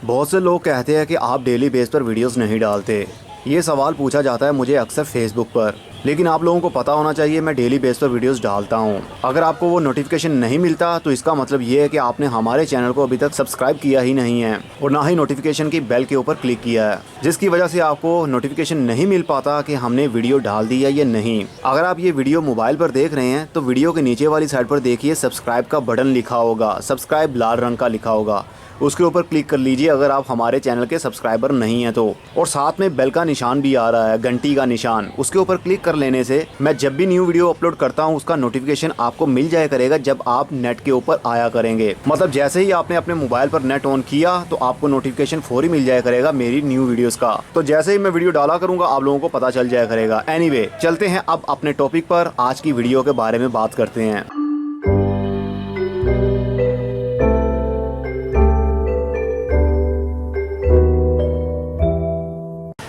बहुत से लोग कहते हैं कि आप डेली बेस पर वीडियोस नहीं डालते। ये सवाल पूछा जाता है मुझे अक्सर फेसबुक पर, लेकिन आप लोगों को पता होना चाहिए मैं डेली बेस पर वीडियोस डालता हूँ। अगर आपको वो नोटिफिकेशन नहीं मिलता तो इसका मतलब ये है कि आपने हमारे चैनल को अभी तक सब्सक्राइब किया ही नहीं है और ना ही नोटिफिकेशन की बेल के ऊपर क्लिक किया है, जिसकी वजह से आपको नोटिफिकेशन नहीं मिल पाता कि हमने वीडियो डाल दी है या नहीं। अगर आप ये वीडियो मोबाइल पर देख रहे हैं तो वीडियो के नीचे वाली साइड पर देखिए सब्सक्राइब का बटन लिखा होगा, सब्सक्राइब लाल रंग का लिखा होगा, उसके ऊपर क्लिक कर लीजिए अगर आप हमारे चैनल के सब्सक्राइबर नहीं हैं तो। और साथ में बेल का निशान भी आ रहा है, घंटी का निशान, उसके ऊपर क्लिक कर लेने से मैं जब भी न्यू वीडियो अपलोड करता हूं उसका नोटिफिकेशन आपको मिल जाया करेगा जब आप नेट के ऊपर आया करेंगे। मतलब जैसे ही आपने अपने मोबाइल पर नेट ऑन किया तो आपको नोटिफिकेशन फौरी मिल जाया करेगा मेरी न्यू वीडियोस का। तो जैसे ही मैं वीडियो डाला करूंगा आप लोगों को पता चल जाया करेगा। एनीवे, चलते हैं अब अपने टॉपिक पर, आज की वीडियो के बारे में बात करते हैं।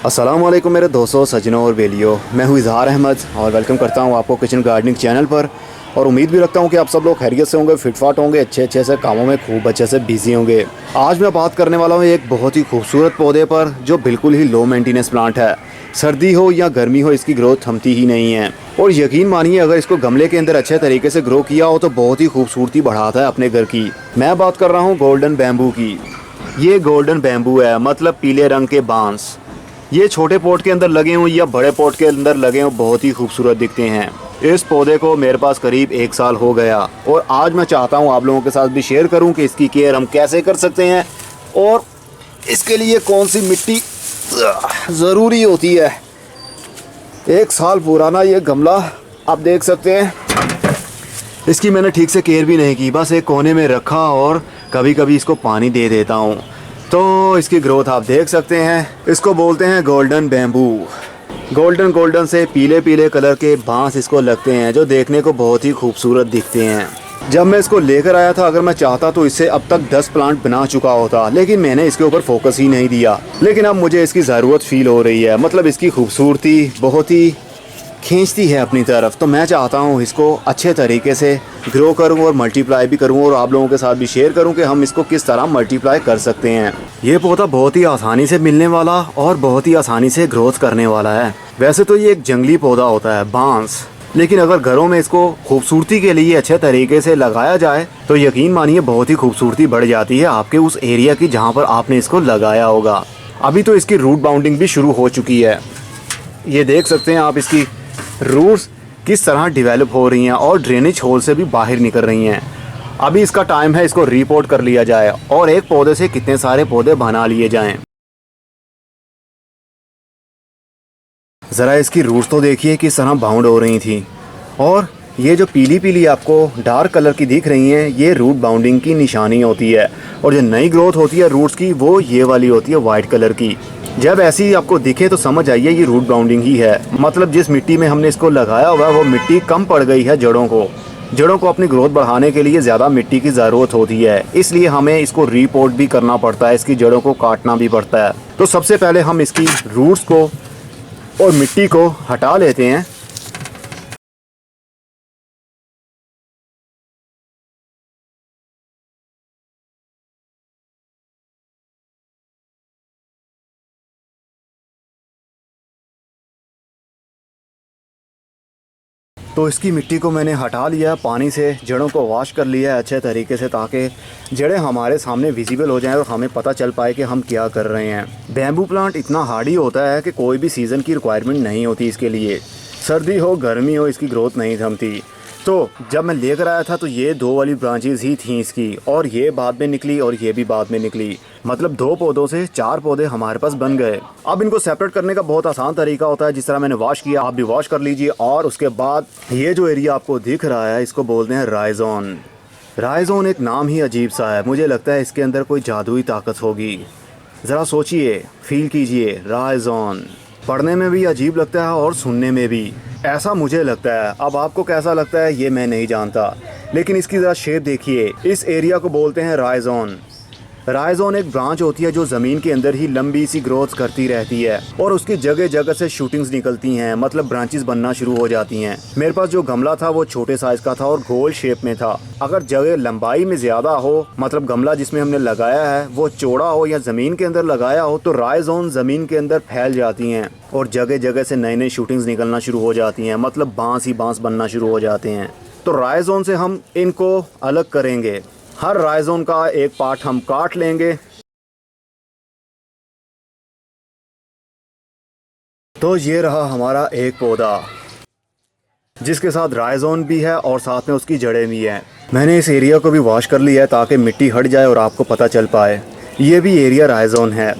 अस्सलाम वालेकुम मेरे दोस्तों, सज्जनों और बेलियों, मैं हूँ इज़हार अहमद और वेलकम करता हूँ आपको किचन गार्डनिंग चैनल पर। और उम्मीद भी रखता हूँ कि आप सब लोग खैरियत से होंगे, फिटफाट होंगे, अच्छे से कामों में खूब अच्छे से बिजी होंगे। आज मैं बात करने वाला हूँ एक बहुत ही खूबसूरत पौधे पर जो बिल्कुल ही लो मेंटेनेंस प्लांट है। सर्दी हो या गर्मी हो इसकी ग्रोथ थमती ही नहीं है और यकीन मानिए अगर इसको गमले के अंदर अच्छे तरीके से ग्रो किया हो तो बहुत ही खूबसूरती बढ़ाता है अपने घर की। मैं बात कर रहा हूँ गोल्डन बैम्बू की। ये गोल्डन बैम्बू है, मतलब पीले रंग के बांस। ये छोटे पॉट के अंदर लगे हों या बड़े पॉट के अंदर लगे हों बहुत ही खूबसूरत दिखते हैं। इस पौधे को मेरे पास करीब 1 साल हो गया और आज मैं चाहता हूं आप लोगों के साथ भी शेयर करूं कि इसकी केयर हम कैसे कर सकते हैं और इसके लिए कौन सी मिट्टी ज़रूरी होती है। 1 साल पुराना ये गमला आप देख सकते हैं, इसकी मैंने ठीक से केयर भी नहीं की, बस एक कोने में रखा और कभी कभी इसको पानी दे देता हूँ। तो इसकी ग्रोथ आप देख सकते हैं। इसको बोलते हैं गोल्डन बैम्बू। गोल्डन से पीले पीले कलर के बांस इसको लगते हैं जो देखने को बहुत ही खूबसूरत दिखते हैं। जब मैं इसको लेकर आया था अगर मैं चाहता तो इससे अब तक 10 प्लांट बना चुका होता, लेकिन मैंने इसके ऊपर फोकस ही नहीं दिया। लेकिन अब मुझे इसकी ज़रूरत फील हो रही है, मतलब इसकी खूबसूरती बहुत ही खींचती है अपनी तरफ। तो मैं चाहता हूँ इसको अच्छे तरीके से ग्रो करूँ और मल्टीप्लाई भी करूँ और आप लोगों के साथ भी शेयर करूँ कि हम इसको किस तरह मल्टीप्लाई कर सकते हैं। ये पौधा बहुत ही आसानी से मिलने वाला और बहुत ही आसानी से ग्रोथ करने वाला है। वैसे तो ये एक जंगली पौधा होता है बांस, लेकिन अगर घरों में इसको खूबसूरती के लिए अच्छे तरीके से लगाया जाए तो यकीन मानिए बहुत ही खूबसूरती बढ़ जाती है आपके उस एरिया की जहाँ पर आपने इसको लगाया होगा। अभी तो इसकी रूट बाउंडिंग भी शुरू हो चुकी है। ये देख सकते हैं आप इसकी रूट्स किस तरह डेवलप हो रही हैं और ड्रेनेज होल से भी बाहर निकल रही हैं। अभी इसका टाइम है इसको रिपोर्ट कर लिया जाए और एक पौधे से कितने सारे पौधे बना लिए जाएं। ज़रा इसकी रूट्स तो देखिए किस तरह बाउंड हो रही थी और ये जो पीली पीली आपको डार्क कलर की दिख रही हैं ये रूट बाउंडिंग की निशानी होती है और जो नई ग्रोथ होती है रूट्स की वो ये वाली होती है वाइट कलर की। जब ऐसी आपको दिखे तो समझ आइए ये रूट बाउंडिंग ही है, मतलब जिस मिट्टी में हमने इसको लगाया हुआ है वो मिट्टी कम पड़ गई है। जड़ों को अपनी ग्रोथ बढ़ाने के लिए ज़्यादा मिट्टी की ज़रूरत होती है, इसलिए हमें इसको रिपोर्ट भी करना पड़ता है, इसकी जड़ों को काटना भी पड़ता है। तो सबसे पहले हम इसकी रूट्स को और मिट्टी को हटा लेते हैं। तो इसकी मिट्टी को मैंने हटा लिया पानी से, जड़ों को वॉश कर लिया है अच्छे तरीके से ताकि जड़ें हमारे सामने विजिबल हो जाएं और हमें पता चल पाए कि हम क्या कर रहे हैं। बैम्बू प्लांट इतना हार्डी होता है कि कोई भी सीज़न की रिक्वायरमेंट नहीं होती इसके लिए, सर्दी हो गर्मी हो इसकी ग्रोथ नहीं थमती। तो जब मैं लेकर आया था तो ये 2 वाली ब्रांचेज़ ही थी इसकी और ये बाद में निकली और ये भी बाद में निकली, मतलब 2 पौधों से 4 पौधे हमारे पास बन गए। अब इनको सेपरेट करने का बहुत आसान तरीका होता है, जिस तरह मैंने वॉश किया आप भी वॉश कर लीजिए। और उसके बाद ये जो एरिया आपको दिख रहा है इसको बोलते हैं राइजोन। राइजोन एक नाम ही अजीब सा है, मुझे लगता है इसके अंदर कोई जादुई ताकत होगी। ज़रा सोचिए, फील कीजिए, राइजोन पढ़ने में भी अजीब लगता है और सुनने में भी, ऐसा मुझे लगता है। अब आपको कैसा लगता है ये मैं नहीं जानता, लेकिन इसकी ज़रा शेप देखिए। इस एरिया को बोलते हैं राइजोन। राइजोन एक ब्रांच होती है जो ज़मीन के अंदर ही लंबी सी ग्रोथ करती रहती है और उसकी जगह जगह से शूटिंग्स निकलती हैं, मतलब ब्रांचेस बनना शुरू हो जाती हैं। मेरे पास जो गमला था वो छोटे साइज़ का था और गोल शेप में था। अगर जगह लंबाई में ज़्यादा हो, मतलब गमला जिसमें हमने लगाया है वो चौड़ा हो या ज़मीन के अंदर लगाया हो, तो राइजोन ज़मीन के अंदर फैल जाती हैं और जगह जगह से नई नई शूटिंग्स निकलना शुरू हो जाती हैं, मतलब बांस ही बांस बनना शुरू हो जाते हैं। तो राइजोन से हम इनको अलग करेंगे। हर राइजोन का एक पार्ट हम काट लेंगे। तो ये रहा हमारा एक पौधा जिसके साथ राइजोन भी है और साथ में उसकी जड़ें भी हैं। मैंने इस एरिया को भी वॉश कर लिया है ताकि मिट्टी हट जाए और आपको पता चल पाए। ये भी एरिया राइजोन है,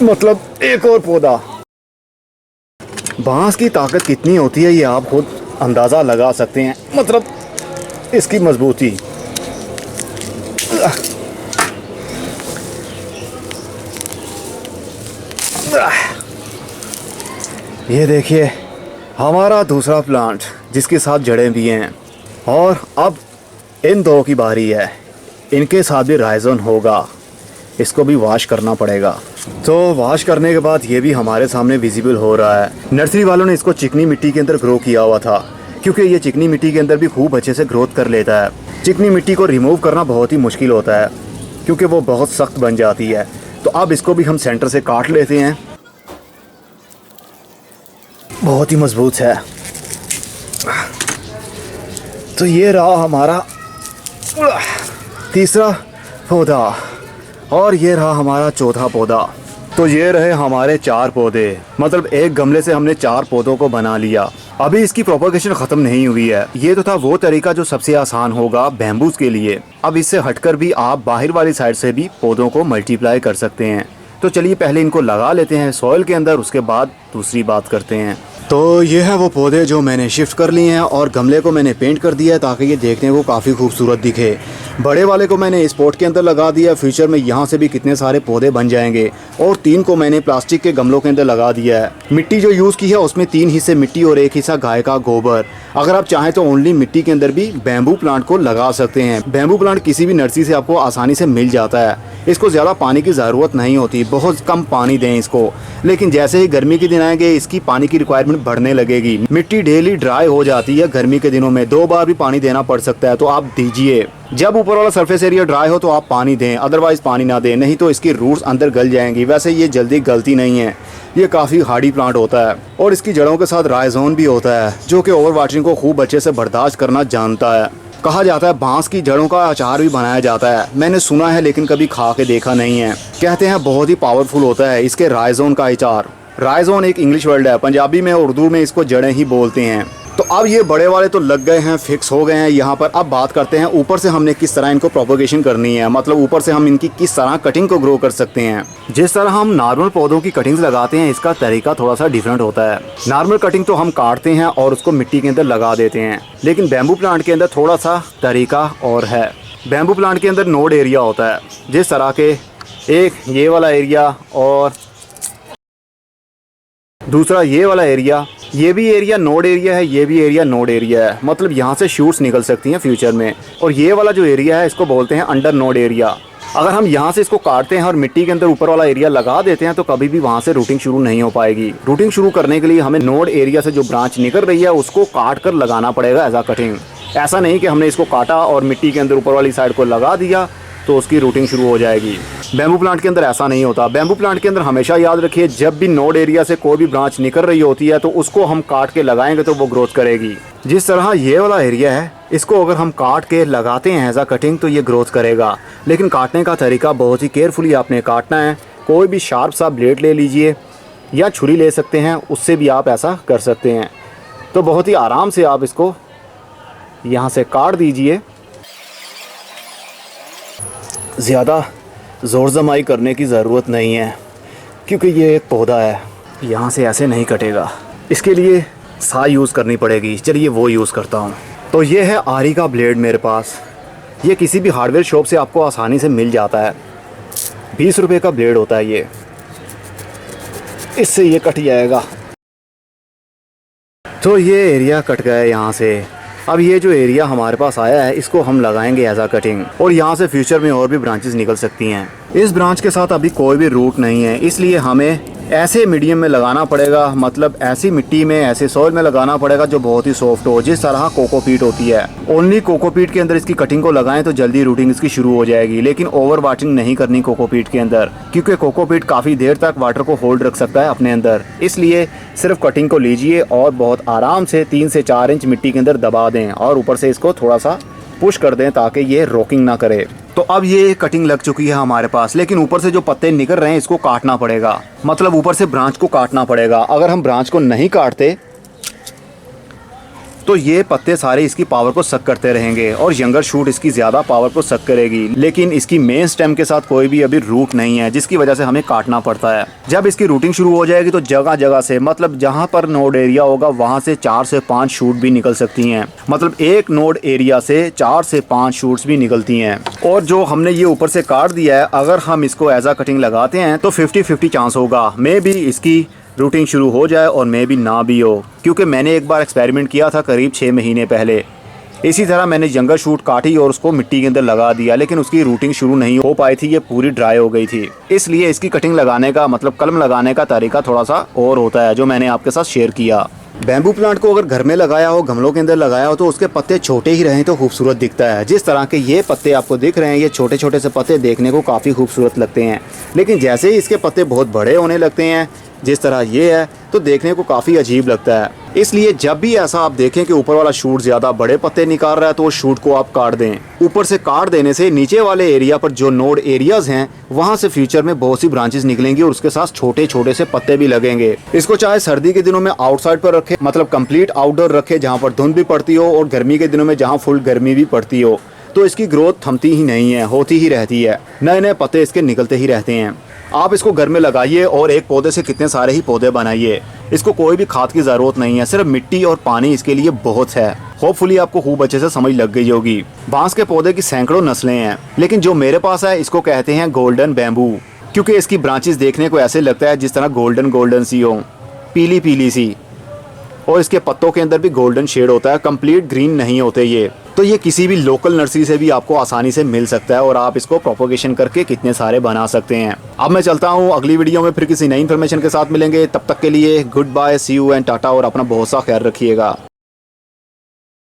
मतलब एक और पौधा। बांस की ताकत कितनी होती है ये आप खुद अंदाज़ा लगा सकते हैं, मतलब इसकी मजबूती। ये देखिए हमारा दूसरा प्लांट जिसके साथ जड़ें भी हैं, और अब इन दो की बारी है। इनके साथ भी राइजोन होगा, इसको भी वॉश करना पड़ेगा। तो वॉश करने के बाद ये भी हमारे सामने विजिबल हो रहा है। नर्सरी वालों ने इसको चिकनी मिट्टी के अंदर ग्रो किया हुआ था, क्योंकि ये चिकनी मिट्टी के अंदर भी खूब अच्छे से ग्रोथ कर लेता है। चिकनी मिट्टी को रिमूव करना बहुत ही मुश्किल होता है क्योंकि वो बहुत सख्त बन जाती है। तो अब इसको भी हम सेंटर से काट लेते हैं। बहुत ही मजबूत है। तो ये रहा हमारा तीसरा पौधा और ये रहा हमारा चौथा पौधा। तो ये रहे हमारे 4 पौधे, मतलब एक गमले से हमने 4 पौधों को बना लिया। अभी इसकी प्रोपगेशन ख़त्म नहीं हुई है। ये तो था वो तरीका जो सबसे आसान होगा बैम्बूज के लिए। अब इससे हटकर भी आप बाहर वाली साइड से भी पौधों को मल्टीप्लाई कर सकते हैं। तो चलिए पहले इनको लगा लेते हैं सॉइल के अंदर, उसके बाद दूसरी बात करते हैं। तो ये है वो पौधे जो मैंने शिफ्ट कर लिए हैं और गमले को मैंने पेंट कर दिया है ताकि ये देखने को काफ़ी खूबसूरत दिखे। बड़े वाले को मैंने इस पॉट के अंदर लगा दिया। फ्यूचर में यहाँ से भी कितने सारे पौधे बन जाएंगे। और 3 को मैंने प्लास्टिक के गमलों के अंदर लगा दिया है। मिट्टी जो यूज़ की है उसमें 3 हिस्से मिट्टी और 1 हिस्सा गाय का गोबर। अगर आप चाहें तो ओनली मिट्टी के अंदर भी बैम्बू प्लांट को लगा सकते हैं। बैम्बू प्लांट किसी भी नर्सरी से आपको आसानी से मिल जाता है। इसको ज़्यादा पानी की ज़रूरत नहीं होती, बहुत कम पानी दें इसको। लेकिन जैसे ही गर्मी के दिन आएंगे इसकी पानी की रिक्वायरमेंट बढ़ने लगेगी। मिट्टी डेली ड्राई हो जाती है गर्मी के दिनों में, 2 बार भी पानी देना पड़ सकता है, तो आप दीजिए। जब ऊपर वाला सरफेस एरिया ड्राई हो तो आप पानी दें, अदरवाइज पानी ना दें, नहीं तो इसकी रूट्स अंदर गल जाएंगी। वैसे ये जल्दी गलती नहीं है, ये काफ़ी हार्डी प्लांट होता है और इसकी जड़ों के साथ राइजोन भी होता है जो कि ओवर वाटरिंग को खूब अच्छे से बर्दाश्त करना जानता है। कहा जाता है बांस की जड़ों का अचार भी बनाया जाता है। मैंने सुना है लेकिन कभी खा के देखा नहीं है। कहते हैं बहुत ही पावरफुल होता है इसके राइजोन का अचार। राइजोन एक इंग्लिश वर्ड है, पंजाबी में और उर्दू में इसको जड़ें ही बोलते हैं। तो अब ये बड़े वाले तो लग गए हैं, फिक्स हो गए हैं यहाँ पर। अब बात करते हैं ऊपर से हमने किस तरह इनको प्रोपोगेशन करनी है, मतलब ऊपर से हम इनकी किस तरह कटिंग को ग्रो कर सकते हैं। जिस तरह हम नॉर्मल पौधों की कटिंग्स लगाते हैं इसका तरीका थोड़ा सा डिफरेंट होता है। नॉर्मल कटिंग तो हम काटते हैं और उसको मिट्टी के अंदर लगा देते हैं, लेकिन बैम्बू प्लांट के अंदर थोड़ा सा तरीका और है। बैम्बू प्लांट के अंदर नोड एरिया होता है, जिस तरह के एक ये वाला एरिया और दूसरा ये वाला एरिया। ये भी एरिया नोड एरिया है, ये भी एरिया नोड एरिया है, मतलब यहाँ से शूट्स निकल सकती हैं फ्यूचर में। और ये वाला जो एरिया है इसको बोलते हैं अंडर नोड एरिया। अगर हम यहाँ से इसको काटते हैं और मिट्टी के अंदर ऊपर वाला एरिया लगा देते हैं तो कभी भी वहाँ से रूटिंग शुरू नहीं हो पाएगी। रूटिंग शुरू करने के लिए हमें नोड एरिया से जो ब्रांच निकल रही है उसको काट कर लगाना पड़ेगा एज आ कटिंग। ऐसा नहीं कि हमने इसको काटा और मिट्टी के अंदर ऊपर वाली साइड को लगा दिया तो उसकी रूटिंग शुरू हो जाएगी। बैम्बू प्लांट के अंदर ऐसा नहीं होता। बैम्बू प्लांट के अंदर हमेशा याद रखिए जब भी नोड एरिया से कोई भी ब्रांच निकल रही होती है तो उसको हम काट के लगाएंगे तो वो ग्रोथ करेगी। जिस तरह ये वाला एरिया है इसको अगर हम काट के लगाते हैं एज आ कटिंग तो ये ग्रोथ करेगा, लेकिन काटने का तरीका बहुत ही केयरफुली आपने काटना है। कोई भी शार्प सा ब्लेड ले लीजिए या छुरी ले सकते हैं, उससे भी आप ऐसा कर सकते हैं। तो बहुत ही आराम से आप इसको यहाँ से काट दीजिए। ज़्यादा ज़ोर जमाई करने की ज़रूरत नहीं है क्योंकि ये एक पौधा है, यहाँ से ऐसे नहीं कटेगा। इसके लिए सा यूज़ करनी पड़ेगी। चलिए वो यूज़ करता हूँ। तो ये है आरी का ब्लेड मेरे पास। ये किसी भी हार्डवेयर शॉप से आपको आसानी से मिल जाता है। 20 रुपये का ब्लेड होता है ये। इससे ये कट जाएगा। तो ये एरिया कट गया यहाँ से। अब ये जो एरिया हमारे पास आया है इसको हम लगाएंगे एज आ कटिंग, और यहाँ से फ्यूचर में और भी ब्रांचेस निकल सकती हैं। इस ब्रांच के साथ अभी कोई भी रूट नहीं है, इसलिए हमें ऐसे मीडियम में लगाना पड़ेगा, मतलब ऐसी मिट्टी में, ऐसे सॉइल में लगाना पड़ेगा जो बहुत ही सॉफ्ट हो, जिस तरह कोकोपीट होती है। ओनली कोकोपीट के अंदर इसकी कटिंग को लगाएं तो जल्दी रूटिंग इसकी शुरू हो जाएगी, लेकिन ओवर वाटरिंग नहीं करनी कोकोपीट के अंदर, क्योंकि कोकोपीट काफ़ी देर तक वाटर को होल्ड रख सकता है अपने अंदर। इसलिए सिर्फ कटिंग को लीजिए और बहुत आराम से 3 से 4 इंच मिट्टी के अंदर दबा दें और ऊपर से इसको थोड़ा सा पुश कर दें ताकि ये रॉकिंग ना करे। तो अब ये कटिंग लग चुकी है हमारे पास, लेकिन ऊपर से जो पत्ते निकल रहे हैं इसको काटना पड़ेगा, मतलब ऊपर से ब्रांच को काटना पड़ेगा। अगर हम ब्रांच को नहीं काटते तो ये पत्ते सारे इसकी पावर को सक करते रहेंगे और यंगर शूट इसकी ज़्यादा पावर को सक करेगी, लेकिन इसकी मेन स्टेम के साथ कोई भी अभी रूट नहीं है, जिसकी वजह से हमें काटना पड़ता है। जब इसकी रूटिंग शुरू हो जाएगी तो जगह जगह से, मतलब जहाँ पर नोड एरिया होगा वहाँ से 4 से 5 शूट भी निकल सकती हैं, मतलब एक नोड एरिया से 4 से 5 शूट्स भी निकलती हैं। और जो हमने ये ऊपर से काट दिया है, अगर हम इसको एज आ कटिंग लगाते हैं तो 50-50 चांस होगा मे भी इसकी रूटिंग शुरू हो जाए और मे भी ना भी हो, क्योंकि मैंने एक बार एक्सपेरिमेंट किया था करीब 6 महीने पहले। इसी तरह मैंने जंगल शूट काटी और उसको मिट्टी के अंदर लगा दिया, लेकिन उसकी रूटिंग शुरू नहीं हो पाई थी, ये पूरी ड्राई हो गई थी। इसलिए इसकी कटिंग लगाने का, मतलब कलम लगाने का तरीका थोड़ा सा और होता है, जो मैंने आपके साथ शेयर किया। बैम्बू प्लांट को अगर घर में लगाया हो, गमलों के अंदर लगाया हो, तो उसके पत्ते छोटे ही रहें तो खूबसूरत दिखता है। जिस तरह के ये पत्ते आपको दिख रहे हैं, ये छोटे छोटे से पत्ते देखने को काफ़ी खूबसूरत लगते हैं, लेकिन जैसे ही इसके पत्ते बहुत बड़े होने लगते हैं, जिस तरह ये है, तो देखने को काफ़ी अजीब लगता है। इसलिए जब भी ऐसा आप देखें कि ऊपर वाला शूट ज़्यादा बड़े पत्ते निकाल रहा है तो वो शूट को आप काट दें। ऊपर से काट देने से नीचे वाले एरिया पर जो नोड एरियाज हैं वहाँ से फ्यूचर में बहुत सी ब्रांचेस निकलेंगी और उसके साथ छोटे छोटे से पत्ते भी लगेंगे। इसको चाहे सर्दी के दिनों में आउटसाइड पर रखें, मतलब कंप्लीट आउटडोर रखें जहाँ पर धुंध भी पड़ती हो, और गर्मी के दिनों में जहाँ फुल गर्मी भी पड़ती हो, तो इसकी ग्रोथ थमती ही नहीं है, होती ही रहती है, नए नए पत्ते इसके निकलते ही रहते हैं। आप इसको घर में लगाइए और एक पौधे से कितने सारे ही पौधे बनाइए। इसको कोई भी खाद की ज़रूरत नहीं है, सिर्फ मिट्टी और पानी इसके लिए बहुत है। होपफुली आपको खूब अच्छे से समझ लग गई होगी। बांस के पौधे की सैकड़ों नस्लें हैं, लेकिन जो मेरे पास है इसको कहते हैं गोल्डन बैम्बू, क्योंकि इसकी ब्रांचेस देखने को ऐसे लगता है जिस तरह गोल्डन गोल्डन सी हो, पीली पीली सी, और इसके पत्तों के अंदर भी गोल्डन शेड होता है, कंप्लीट ग्रीन नहीं होते ये। तो ये किसी भी लोकल नर्सरी से भी आपको आसानी से मिल सकता है और आप इसको प्रोपोगेशन करके कितने सारे बना सकते हैं। अब मैं चलता हूँ, अगली वीडियो में फिर किसी नई इन्फॉर्मेशन के साथ मिलेंगे। तब तक के लिए goodbye, see you and tata, और अपना बहुत सा ख्याल रखिएगा।